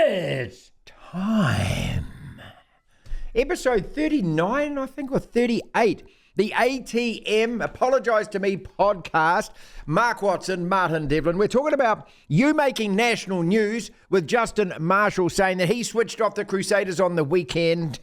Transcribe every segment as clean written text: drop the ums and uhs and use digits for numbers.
It's time. Episode 39, I think, or 38. The ATM, Apologise to Me podcast. Mark Watson, Martin Devlin. We're talking about you making national news with Justin Marshall saying that he switched off the Crusaders on the weekend.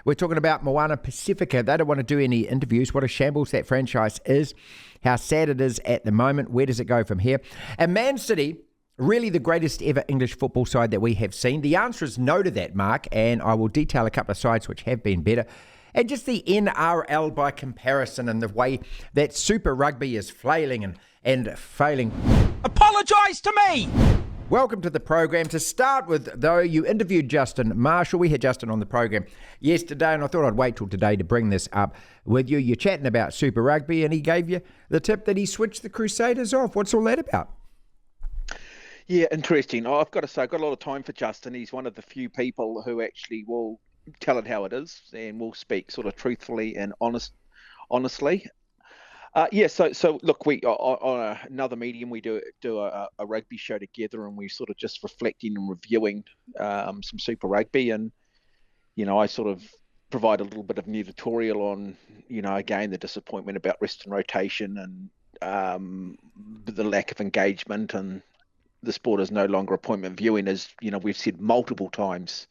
We're talking about Moana Pasifika. They don't want to do any interviews. What a shambles that franchise is. How sad it is at the moment. Where does it go from here? And Man City, really the greatest ever English football side that we have seen. The answer is no to that, Mark, and I will detail a couple of sides which have been better. And just the NRL by comparison and the way that Super Rugby is flailing and failing. Apologise to me! Welcome to the program. To start with, though, you interviewed Justin Marshall. We had Justin on the program yesterday, and I thought I'd wait till today to bring this up with you. You're chatting about Super Rugby, and he gave you the tip that he switched the Crusaders off. What's all that about? Yeah, interesting. I've got to say, I've got a lot of time for Justin. He's one of the few people who actually will tell it how it is and will speak sort of truthfully and honestly. So look, we on another medium we do a rugby show together, and we sort of just reflecting and reviewing some Super Rugby, and I sort of provide a little bit of an editorial on again the disappointment about rest and rotation and the lack of engagement, and the sport is no longer appointment viewing, as we've said multiple times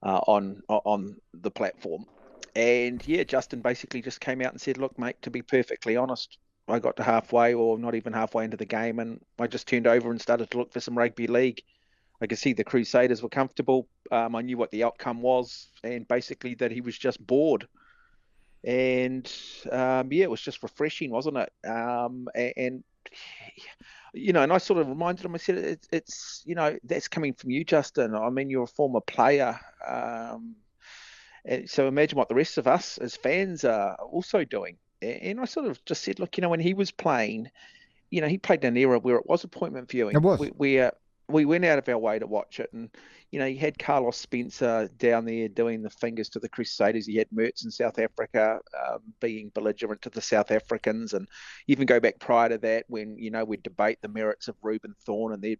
on the platform. And yeah, Justin basically just came out and said, look, mate, to be perfectly honest, I got to halfway or not even halfway into the game, and I just turned over and started to look for some rugby league. I could see the Crusaders were comfortable. I knew what the outcome was, and basically that he was just bored. And it was just refreshing, wasn't it? And I sort of reminded him, I said, it's that's coming from you, Justin. I mean, you're a former player. And so imagine what the rest of us as fans are also doing. And I sort of just said, look, when he was playing, he played in an era where it was appointment viewing. It was. We went out of our way to watch it. And, you had Carlos Spencer down there doing the fingers to the Crusaders. He had Mertz in South Africa being belligerent to the South Africans. And even go back prior to that when, we'd debate the merits of Reuben Thorne, and they'd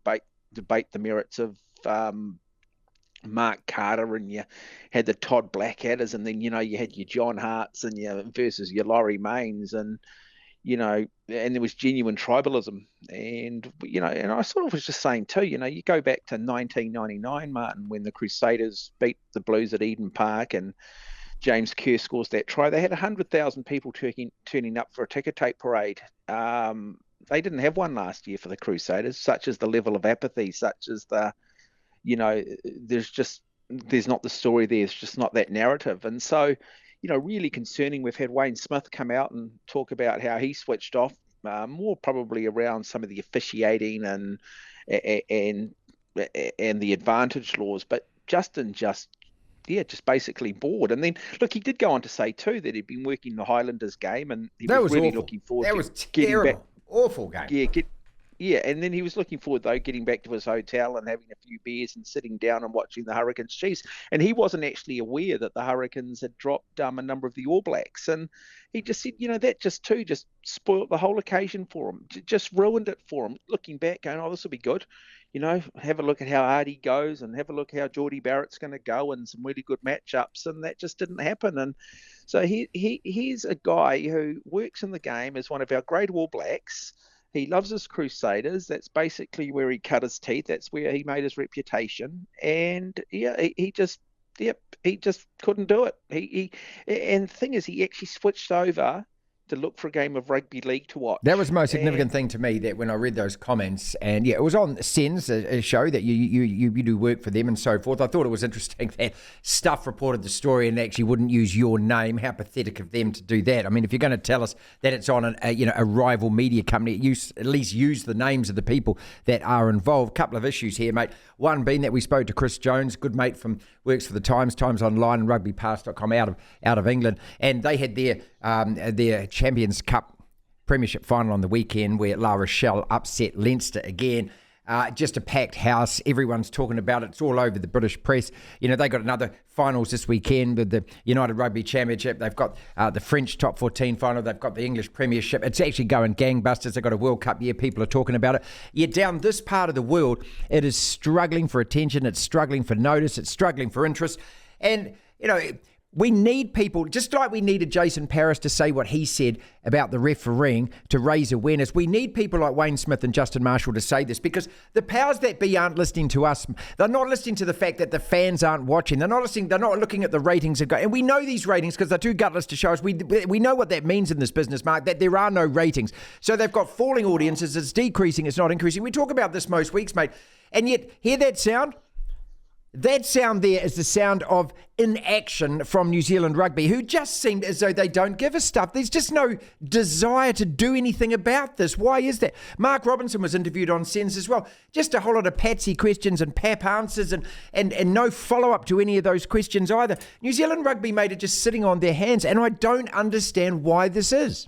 debate the merits of Mark Carter, and you had the Todd Blackadders, and then, you had your John Harts and versus your Laurie Mains, and, and there was genuine tribalism. And, and I sort of was just saying too, you go back to 1999, Martin, when the Crusaders beat the Blues at Eden Park and James Kerr scores that try. They had 100,000 people turning up for a ticker tape parade. They didn't have one last year for the Crusaders, such as the level of apathy, such as the, there's not the story there. It's just not that narrative. And so, really concerning. We've had Wayne Smith come out and talk about how he switched off, more probably around some of the officiating and the advantage laws. But Justin just basically bored. And then, look, he did go on to say too that he'd been working the Highlanders game, and he was really awful. looking forward. That to was getting terrible. back. Awful game. Yeah, and then he was looking forward, though, getting back to his hotel and having a few beers and sitting down and watching the Hurricanes cheese. And he wasn't actually aware that the Hurricanes had dropped a number of the All Blacks. And he just said, that just spoiled the whole occasion for him. Just ruined it for him. Looking back, going, this will be good. Have a look at how Artie goes, and have a look how Geordie Barrett's going to go, and some really good matchups. And that just didn't happen. And so he's a guy who works in the game as one of our great All Blacks. He loves his Crusaders. That's basically where he cut his teeth. That's where he made his reputation. And he just couldn't do it. And the thing is, he actually switched over to look for a game of rugby league to watch. That was the most significant thing to me, that when I read those comments, and it was on Sens, a show that you do work for them and so forth. I thought it was interesting that Stuff reported the story and actually wouldn't use your name. How pathetic of them to do that. I mean, if you're going to tell us that it's on a rival media company, at least use the names of the people that are involved. Couple of issues here, mate. One being that we spoke to Chris Jones, good mate works for the Times Online, and rugbypass.com out of England, and they had their Champions Cup Premiership final on the weekend, where La Rochelle upset Leinster again. Just a packed house. Everyone's talking about it. It's all over the British press. They got another finals this weekend with the United Rugby Championship. They've got the French Top 14 final. They've got the English Premiership. It's actually going gangbusters. They've got a World Cup year. People are talking about it. Yet down this part of the world, it is struggling for attention. It's struggling for notice. It's struggling for interest. And, we need people, just like we needed Jason Paris to say what he said about the refereeing to raise awareness. We need people like Wayne Smith and Justin Marshall to say this, because the powers that be aren't listening to us. They're not listening to the fact that the fans aren't watching. They're not listening. They're not looking at the ratings. And we know these ratings because they're too gutless to show us. We know what that means in this business, Mark, that there are no ratings. So they've got falling audiences. It's decreasing. It's not increasing. We talk about this most weeks, mate. And yet, hear that sound? That sound there is the sound of inaction from New Zealand Rugby, who just seemed as though they don't give a stuff. There's just no desire to do anything about this. Why is that? Mark Robinson was interviewed on Sens as well. Just a whole lot of patsy questions and pap answers and no follow-up to any of those questions either. New Zealand Rugby made it just sitting on their hands, and I don't understand why this is.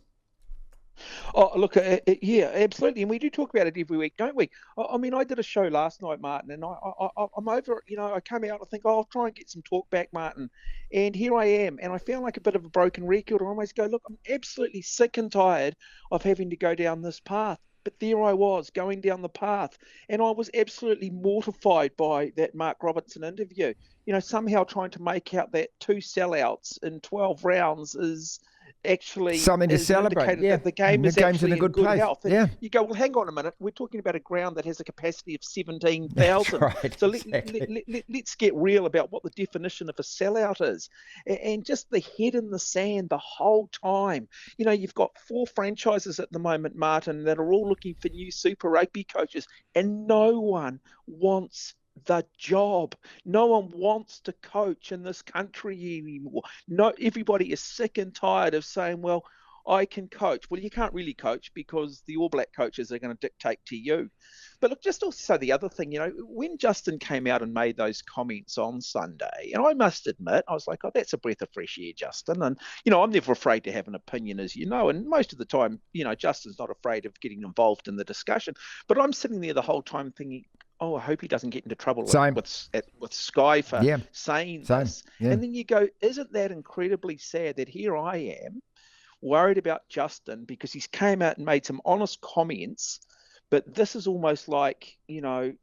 Oh, look, yeah, absolutely. And we do talk about it every week, don't we? I mean, I did a show last night, Martin, and I'm over, I came out and I think, I'll try and get some talk back, Martin. And here I am. And I feel like a bit of a broken record. I almost go, look, I'm absolutely sick and tired of having to go down this path. But there I was going down the path, and I was absolutely mortified by that Mark Robinson interview. Somehow trying to make out that 2 sellouts in 12 rounds is actually something to celebrate. Yeah, the game is actually in good place. Health. Yeah. You go, well, hang on a minute. We're talking about a ground that has a capacity of 17,000. Right, so exactly. let's get real about what the definition of a sellout is, and just the head in the sand the whole time. You've got 4 franchises at the moment, Martin, that are all looking for new Super Rugby coaches, and no one wants the job. No one wants to coach in this country anymore. No, everybody is sick and tired of saying, well, I can coach. Well, you can't really coach because the All Black coaches are going to dictate to you. But look, just also the other thing, when Justin came out and made those comments on Sunday, and I must admit, I was like, oh, that's a breath of fresh air, Justin. And, I'm never afraid to have an opinion, as you know. And most of the time, Justin's not afraid of getting involved in the discussion. But I'm sitting there the whole time thinking, oh, I hope he doesn't get into trouble with Sky for saying this. Yeah. And then you go, isn't that incredibly sad that here I am worried about Justin because he's came out and made some honest comments, but this is almost like, and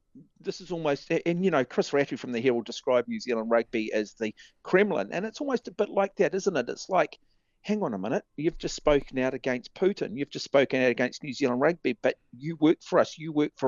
Chris Rattray from the Herald described New Zealand Rugby as the Kremlin, and it's almost a bit like that, isn't it? It's like, hang on a minute, you've just spoken out against Putin, you've just spoken out against New Zealand Rugby, but you work for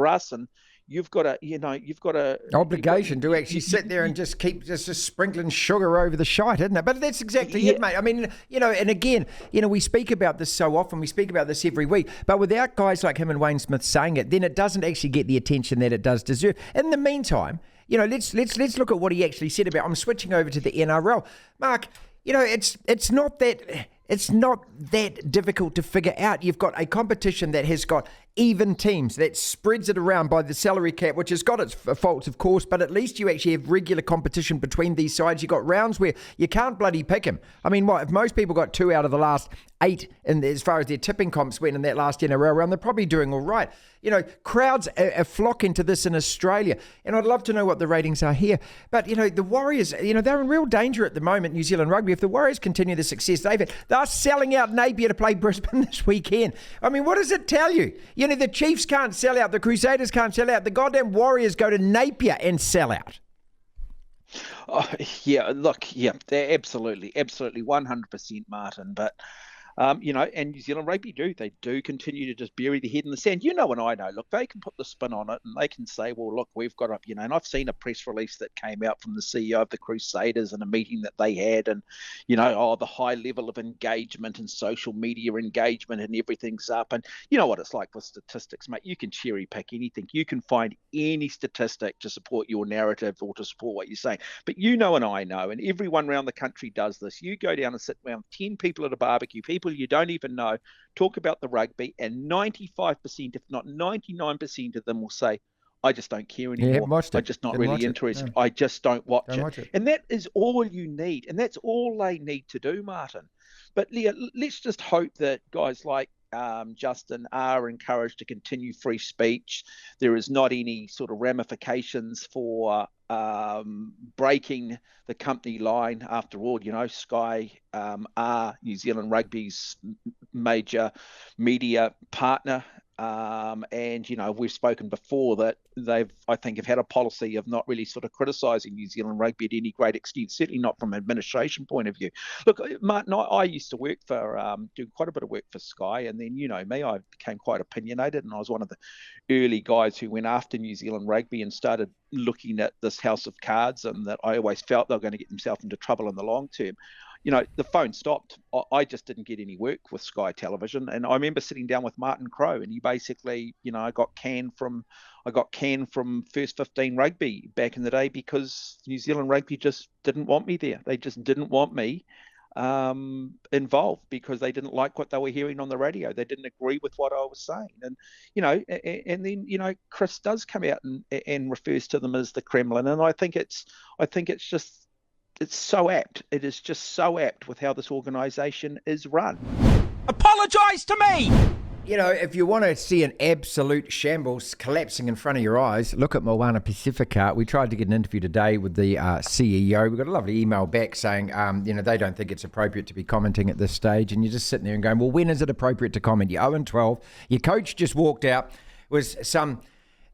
us, and you've got a obligation to actually sit there and just keep just sprinkling sugar over the shite, isn't it? But that's exactly it, mate. I mean, and again, we speak about this so often, we speak about this every week, but without guys like him and Wayne Smith saying it, then it doesn't actually get the attention that it does deserve. In the meantime, let's look at what he actually said about. I'm switching over to the NRL, Mark. It's not that difficult to figure out. You've got a competition that has got even teams, that spreads it around by the salary cap, which has got its faults, of course, but at least you actually have regular competition between these sides. You've got rounds where you can't bloody pick them. I mean, if most people got 2 out of the last 8 as far as their tipping comps went in that last NRL round, they're probably doing all right. Crowds are flocking to this in Australia, and I'd love to know what the ratings are here. But, the Warriors, they're in real danger at the moment, New Zealand Rugby. If the Warriors continue the success they've had, they're selling out Napier to play Brisbane this weekend. I mean, what does it tell you? The Chiefs can't sell out, the Crusaders can't sell out, the goddamn Warriors go to Napier and sell out. Oh, yeah, look, yeah, they're absolutely, 100%, Martin, but and New Zealand Rugby they do continue to just bury the head in the sand. And I know, look, they can put the spin on it and they can say, well, look, we've got up, and I've seen a press release that came out from the CEO of the Crusaders in a meeting that they had, and, the high level of engagement and social media engagement and everything's up. And you know what it's like with statistics, mate. You can cherry pick anything. You can find any statistic to support your narrative or to support what you're saying. But and I know, and everyone around the country does this. You go down and sit around 10 people at a barbecue, people you don't even know, talk about the rugby, and 95%, if not 99% of them will say, I just don't care anymore. I'm just not really interested. No. I just don't watch it. And that is all you need. And that's all they need to do, Martin. But Leah, let's just hope that guys like Justin, are encouraged to continue free speech. There is not any sort of ramifications for breaking the company line. After all, Sky are New Zealand Rugby's major media partner. And we've spoken before that I think have had a policy of not really sort of criticising New Zealand Rugby at any great extent, certainly not from an administration point of view. Look, Martin, I used to work for, do quite a bit of work for Sky, and then, me, I became quite opinionated, and I was one of the early guys who went after New Zealand Rugby and started looking at this house of cards, and that I always felt they were going to get themselves into trouble in the long term. The phone stopped. I just didn't get any work with Sky Television. And I remember sitting down with Martin Crowe, and he basically, I got canned from First 15 Rugby back in the day because New Zealand Rugby just didn't want me there. They just didn't want me involved because they didn't like what they were hearing on the radio. They didn't agree with what I was saying. And, and then, Chris does come out and refers to them as the Kremlin. And I think it's so apt. It is just so apt with how this organisation is run. Apologise to me! If you want to see an absolute shambles collapsing in front of your eyes, look at Moana Pasifika. We tried to get an interview today with the CEO. We got a lovely email back saying, they don't think it's appropriate to be commenting at this stage. And you're just sitting there and going, well, when is it appropriate to comment? You're 0-12. Your coach just walked out. Was some...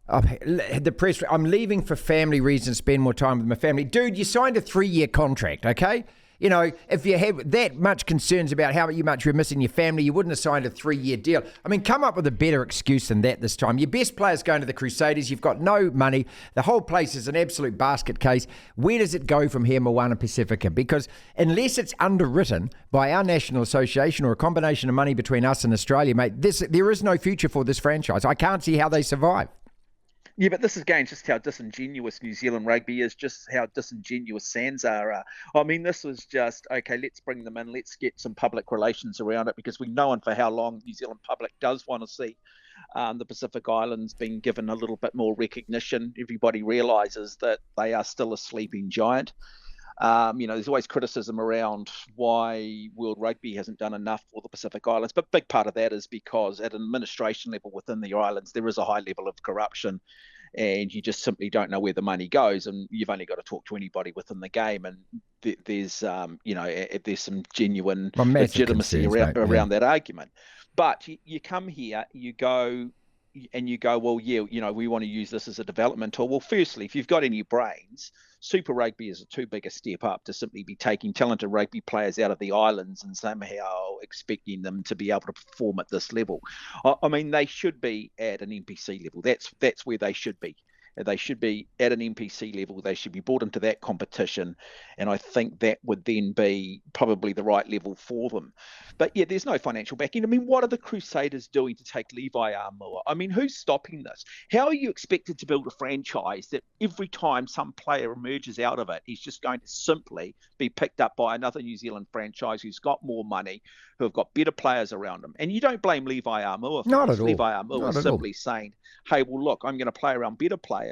the press, I'm leaving for family reasons, spend more time with my family. Dude, you signed a 3-year contract, okay? If you have that much concerns about how much you're missing your family, you wouldn't have signed a 3-year deal. I mean, come up with a better excuse than that this time. Your best player's going to the Crusaders. You've got no money. The whole place is an absolute basket case. Where does it go from here, Moana Pasifika? Because unless it's underwritten by our national association or a combination of money between us and Australia, mate, there is no future for this franchise. I can't see how they survive. Yeah, but this is, again, just how disingenuous New Zealand Rugby is, just how disingenuous Sanzar are. I mean, this was just, okay, let's bring them in, let's get some public relations around it, because we know and for how long New Zealand public does want to see the Pacific Islands being given a little bit more recognition. Everybody realises that they are still a sleeping giant. There's always criticism around why World Rugby hasn't done enough for the Pacific Islands, but a big part of that is because at an administration level within the islands, there is a high level of corruption, and you just simply don't know where the money goes, and you've only got to talk to anybody within the game, and there's some genuine legitimacy around that argument. But you come here, you go, well, yeah, we want to use this as a development tool. Well, firstly, if you've got any brains, Super Rugby is too big a step up to simply be taking talented rugby players out of the islands and somehow expecting them to be able to perform at this level. I mean, they should be at an NPC level. That's where they should be. They should be at an NPC level. They should be brought into that competition. And I think that would then be probably the right level for them. But yeah, there's no financial backing. I mean, what are the Crusaders doing to take Levi Armour? I mean, who's stopping this? How are you expected to build a franchise that every time some player emerges out of it, he's just going to simply be picked up by another New Zealand franchise who's got more money, who have got better players around them? And you don't blame Levi Armour for Not this. at all. Levi Armour is simply saying, hey, well, look, I'm going to play around better players.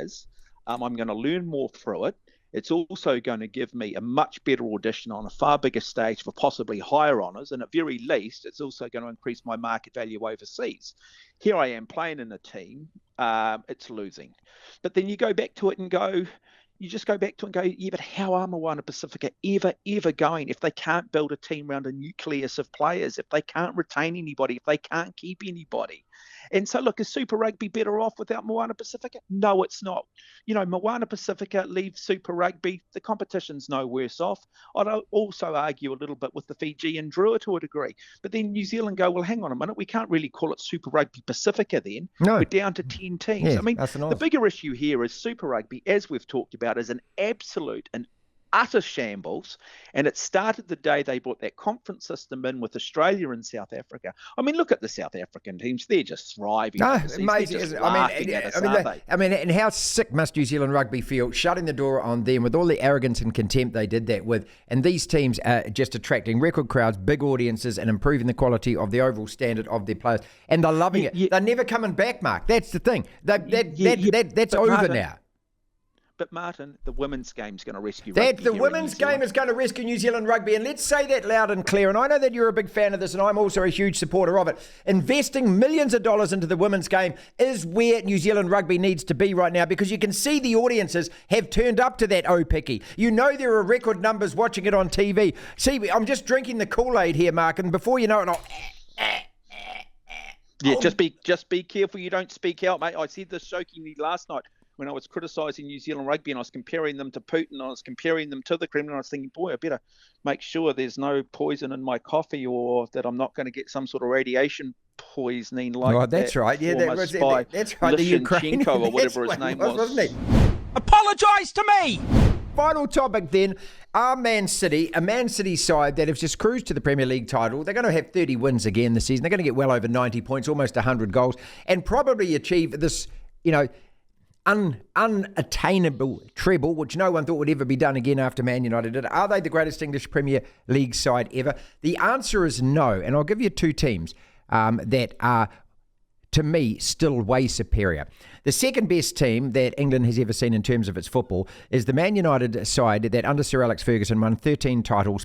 I'm going to learn more through it. It's also going to give me a much better audition on a far bigger stage for possibly higher honours. And at very least, it's also going to increase my market value overseas. Here I am playing in a team. It's losing. But then you go back to it and go, yeah, but how are Moana Pasifika ever going if they can't build a team around a nucleus of players, if they can't retain anybody, if they can't keep anybody? And so, look, is Super Rugby better off without Moana Pasifika? No, it's not. Moana Pasifika leaves Super Rugby, the competition's no worse off. I'd also argue a little bit with the Fijian Drua to a degree. But then New Zealand go, well, hang on a minute, we can't really call it Super Rugby Pasifika then. No. We're down to 10 teams. Yeah, I mean, the bigger issue here is Super Rugby, as we've talked about, is an absolute and utter shambles, and it started the day they brought that conference system in with Australia and South Africa. I mean, look at the South African teams; they're just thriving. Amazing. And how sick must New Zealand Rugby feel shutting the door on them with all the arrogance and contempt they did that with, and these teams are just attracting record crowds, big audiences, and improving the quality of the overall standard of their players, and they're loving it. They're never coming back, Mark. That's the thing. That's over now. But Martin, the women's game's going to rescue That rugby the here in women's New Zealand. game is going to rescue New Zealand rugby, and let's say that loud and clear. And I know that you're a big fan of this, and I'm also a huge supporter of it. Investing millions of dollars into the women's game is where New Zealand rugby needs to be right now, because you can see the audiences have turned up to that Opiki. You know there are record numbers watching it on TV. See, I'm just drinking the Kool-Aid here, Mark, and before you know it, Yeah, just be careful you don't speak out, mate. I said this jokingly last night when I was criticising New Zealand rugby, and I was comparing them to Putin, I was comparing them to the Kremlin. I was thinking, boy, I better make sure there's no poison in my coffee, or that I'm not going to get some sort of radiation poisoning like oh, that's that right. Yeah, former that's right. The Lyshchenko Ukrainian or whatever his name was. Wasn't he? Apologise to me! Final topic then, are Man City, a Man City side that have just cruised to the Premier League title. They're going to have 30 wins again this season. They're going to get well over 90 points, almost 100 goals, and probably achieve this, unattainable treble, which no one thought would ever be done again after Man United did. Are they the greatest English Premier League side ever? The answer is no, and I'll give you two teams that are, to me, still way superior. The second best team that England has ever seen in terms of its football is the Man United side that under Sir Alex Ferguson won 13 titles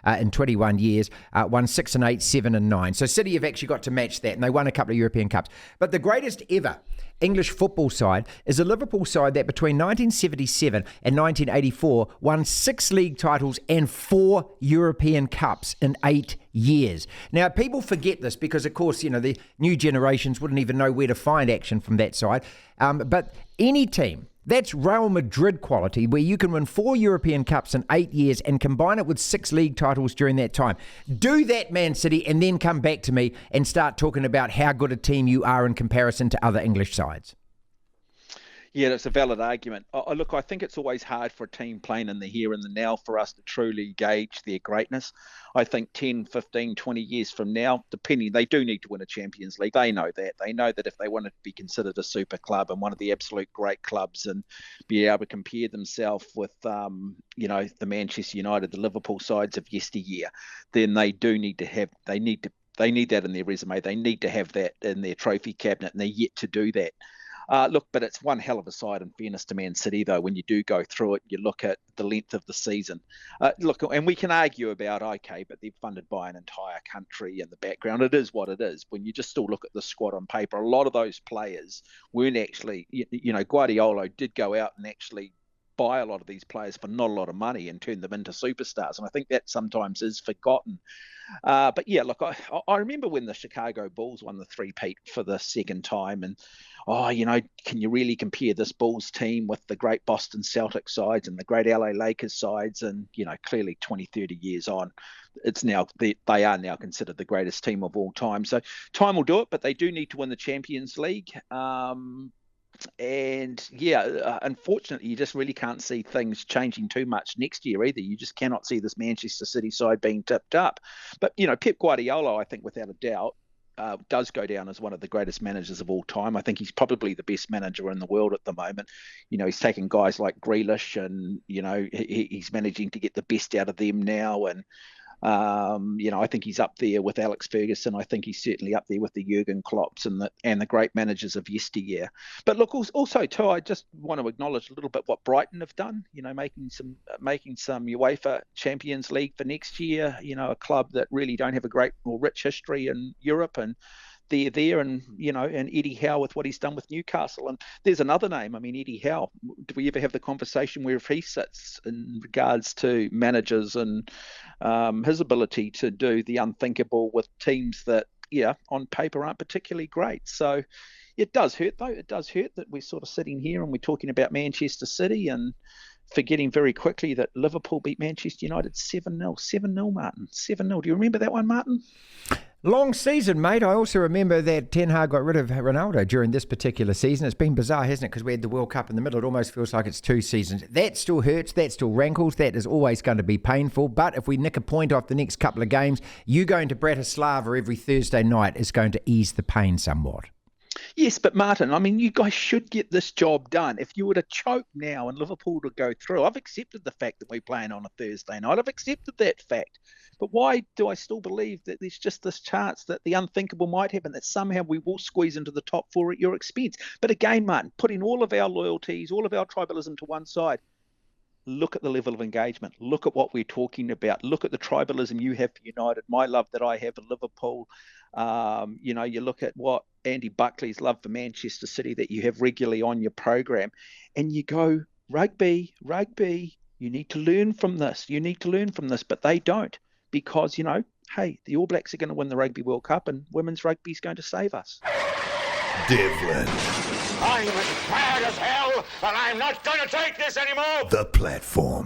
in 21 years, won 6 and 8, 7 and 9. So City have actually got to match that, and they won a couple of European Cups. But the greatest ever English football side is a Liverpool side that between 1977 and 1984 won 6 league titles and 4 European Cups in 8 years. Now, people forget this because, of course, the new generations wouldn't even know where to find action from that side. But any team, that's Real Madrid quality, where you can win 4 European Cups in 8 years and combine it with 6 league titles during that time. Do that, Man City, and then come back to me and start talking about how good a team you are in comparison to other English sides. Yeah, that's a valid argument. Look, I think it's always hard for a team playing in the here and the now for us to truly gauge their greatness. I think 10, 15, 20 years from now, depending, they do need to win a Champions League. They know that. They know that if they wanted to be considered a super club and one of the absolute great clubs and be able to compare themselves with, the Manchester United, the Liverpool sides of yesteryear, then they do need to have, they need that in their resume. They need to have that in their trophy cabinet, and they're yet to do that. Look, but it's one hell of a side, in fairness to Man City, though. When you do go through it, you look at the length of the season. Look, and we can argue about, okay, but they're funded by an entire country in the background. It is what it is. When you just still look at the squad on paper, a lot of those players weren't actually, Guardiola did go out and actually buy a lot of these players for not a lot of money and turn them into superstars. And I think that sometimes is forgotten. But yeah, look, I remember when the Chicago Bulls won the three-peat for the second time, and can you really compare this Bulls team with the great Boston Celtics sides and the great LA Lakers sides? And clearly 20, 30 years on, it's now they are now considered the greatest team of all time. So time will do it, but they do need to win the Champions League. Unfortunately, you just really can't see things changing too much next year either. You just cannot see this Manchester City side being tipped up. But, Pep Guardiola, I think without a doubt, does go down as one of the greatest managers of all time. I think he's probably the best manager in the world at the moment. He's taking guys like Grealish and, he's managing to get the best out of them now. And, I think he's up there with Alex Ferguson. I think he's certainly up there with the Jurgen Klopps and the great managers of yesteryear. But look, also too, I just want to acknowledge a little bit what Brighton have done. Making some UEFA Champions League for next year. A club that really don't have a great or rich history in Europe, and they're there, and and Eddie Howe with what he's done with Newcastle. And there's another name. I mean, Eddie Howe. Do we ever have the conversation where he sits in regards to managers and his ability to do the unthinkable with teams that, on paper aren't particularly great? So it does hurt, though. It does hurt that we're sort of sitting here and we're talking about Manchester City and forgetting very quickly that Liverpool beat Manchester United 7-0. 7-0, Martin. 7-0. Do you remember that one, Martin? Long season, mate. I also remember that Ten Hag got rid of Ronaldo during this particular season. It's been bizarre, hasn't it? Because we had the World Cup in the middle. It almost feels like it's 2 seasons. That still hurts. That still rankles. That is always going to be painful. But if we nick a point off the next couple of games, you going to Bratislava every Thursday night is going to ease the pain somewhat. Yes, but Martin, I mean, you guys should get this job done. If you were to choke now and Liverpool to go through, I've accepted the fact that we're playing on a Thursday night. I've accepted that fact. But why do I still believe that there's just this chance that the unthinkable might happen, that somehow we will squeeze into the top four at your expense? But again, Martin, putting all of our loyalties, all of our tribalism to one side, look at the level of engagement. Look at what we're talking about. Look at the tribalism you have for United, my love that I have for Liverpool. You look at what Andy Buckley's love for Manchester City that you have regularly on your program, and you go, rugby, you need to learn from this. You need to learn from this, but they don't because, hey, the All Blacks are going to win the Rugby World Cup and women's rugby is going to save us. Devlin. I'm as mad as hell, and I'm not going to take this anymore! The platform.